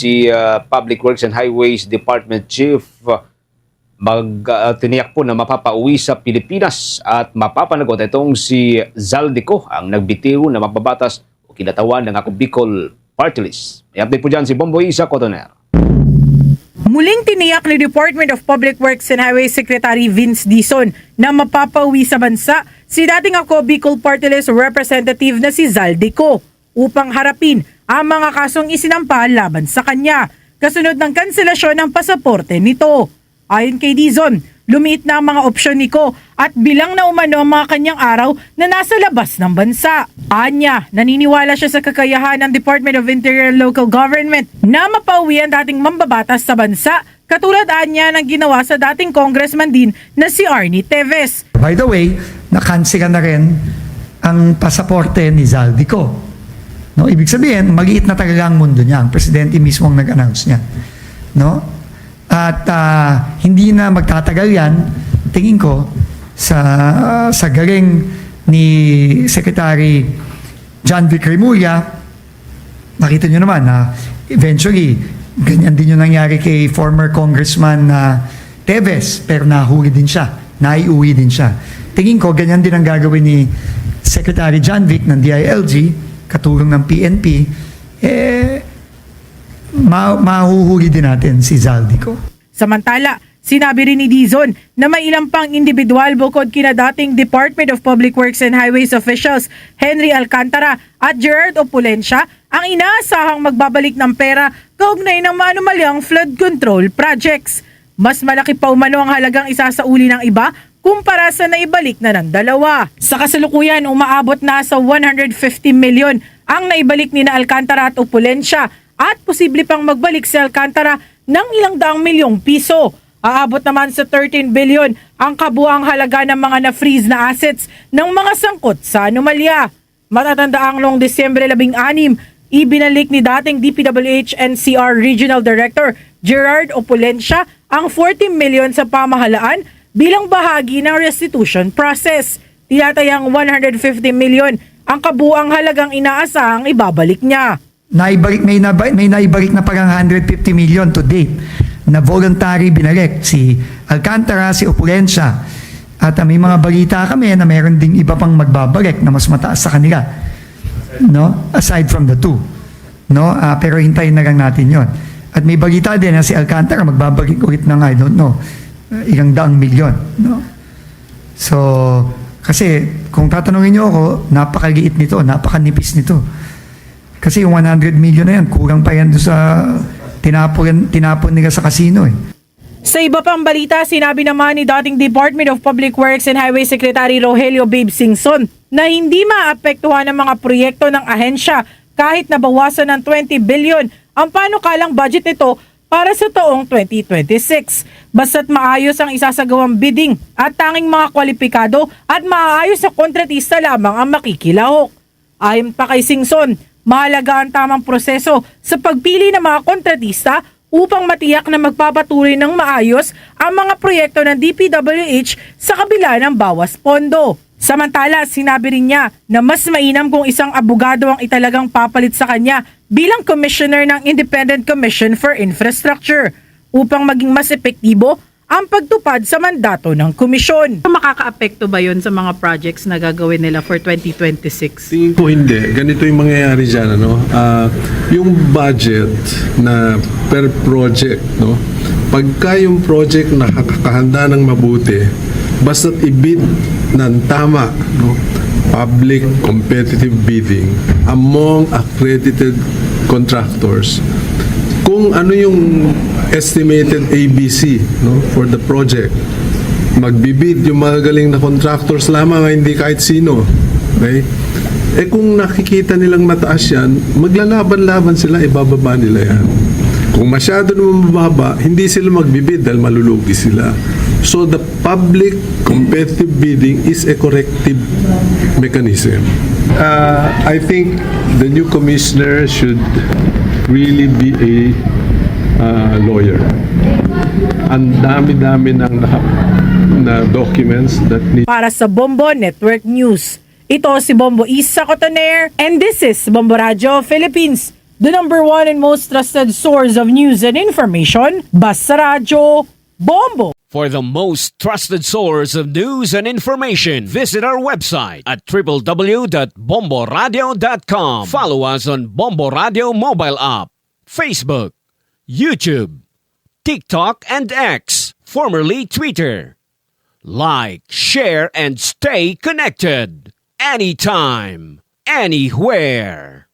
si Public Works and Highways Department Chief tiniyak po na mapapauwi sa Pilipinas at mapapanagot itong si Zaldico ang nagbitiw na mapabatas o kinatawan ng Ako Bicol Party List. May update po dyan si Bombo Isa Cotoner. Muling tiniyak ni Department of Public Works and Highways Secretary Vince Dizon na mapapauwi sa bansa si dating Ako Bicol Party List representative na si Zaldico upang harapin ang mga kasong isinampa laban sa kanya kasunod ng kanselasyon ng pasaporte nito. Ayon kay Dizon, lumiit na ang mga opsyon ni Ko at bilang na umano ang mga kanyang araw na nasa labas ng bansa. Anya, naniniwala siya sa kakayahan ng Department of Interior and Local Government na mapauwi ang dating mambabatas sa bansa katulad anya ng ginawa sa dating congressman din na si Arnie Teves. By the way, nakansela na rin ang pasaporte ni Zaldico. No, ibig sabihin, maliit na talaga ang mundo niya. Ang presidente mismo ang nag-announce niya. No? At hindi na magtatagal yan, tingin ko, sa galing ni Secretary John Vic Remulla. Nakita nyo naman na eventually, ganyan din yung nangyari kay former Congressman Teves, pero nahuli din siya, naiuwi din siya. Tingin ko, ganyan din ang gagawin ni Secretary John Vic ng DILG, katulong ng PNP, mahuhuli din natin si Zaldico. Samantala, sinabi rin ni Dizon na may ilang pang individual bukod kina dating Department of Public Works and Highways officials Henry Alcantara at Gerard Opulencia ang inaasahang magbabalik ng pera kaugnay ng maanumalyang flood control projects. Mas malaki pa umano ang halagang isasauli ng iba kumpara sa naibalik na ng dalawa. Sa kasalukuyan, umaabot na sa 150 million ang naibalik ni na Alcantara at Opulencia at posible pang magbalik si Alcantara ng ilang daang milyong piso. Aabot naman sa 13 billion ang kabuang halaga ng mga na-freeze na assets ng mga sangkot sa anomalya. Matatandaang noong Disyembre 16, ibinalik ni dating DPWH NCR Regional Director Gerard Opulencia ang 40 million sa pamahalaan bilang bahagi ng restitution process. Tinatayang 150 million ang kabuang halagang inaasahang ibabalik niya. May naibalik na parang 150 million to date na voluntary binalik si Alcantara, si Opulencia. At may mga balita kami na mayroon ding iba pang magbabalik na mas mataas sa kanila. No? Aside from the two. No? Pero hintayin na lang natin yon. At may balita din na si Alcantara magbabalik ulit ng I don't know, ilang daang milyon. No? So, kasi kung tatanungin niyo ako, napakaliit nito, napakanipis nito. Kasi yung 100 million na yan, kulang pa yan doon sa tinapon nila sa casino eh. Sa iba pang balita, sinabi naman ni dating Department of Public Works and Highway Secretary Rogelio Babe Singson na hindi maapektuhan ng mga proyekto ng ahensya kahit nabawasan ng 20 billion ang panukalang budget nito para sa taong 2026. Basta't maayos ang isasagawang bidding at tanging mga kwalipikado at maayos sa kontratista lamang ang makikilahok. Ayon pa kay Singson, mahalaga ang tamang proseso sa pagpili ng mga kontratista upang matiyak na magpapatuloy ng maayos ang mga proyekto ng DPWH sa kabila ng bawas pondo. Samantala, sinabi rin niya na mas mainam kung isang abogado ang italagang papalit sa kanya bilang commissioner ng Independent Commission for Infrastructure upang maging mas epektibo ang pagtupad sa mandato ng komisyon. Makakaapekto ba yon sa mga projects na gagawin nila for 2026? Tingin ko hindi. Ganito yung mangyayari dyan. Yung budget na per project, no? Pagka yung project nakakahanda ng mabuti, basta't i-bid ng tama, no? Public competitive bidding among accredited contractors, kung ano yung estimated ABC, no, for the project, magbibid yung mga galing na contractors lamang, hindi kahit sino. Okay? Kung nakikita nilang mataas yan, maglalaban-laban sila, ibababa nila yan. Kung masyado naman mababa, hindi sila magbibid dahil malulugi sila. So the public competitive bidding is a corrective mechanism. I think the new commissioner should really be a lawyer. Ang dami-dami na documents that need. Para sa Bombo Network News, ito si Bombo Isa Cotoner and this is Bombo Radio Philippines. The number one and most trusted source of news and information, Basta Radyo, Bombo. For the most trusted source of news and information, visit our website at www.bomboradio.com. Follow us on Bombo Radio mobile app, Facebook, YouTube, TikTok, and X, formerly Twitter. Like, share, and stay connected. Anytime, anywhere.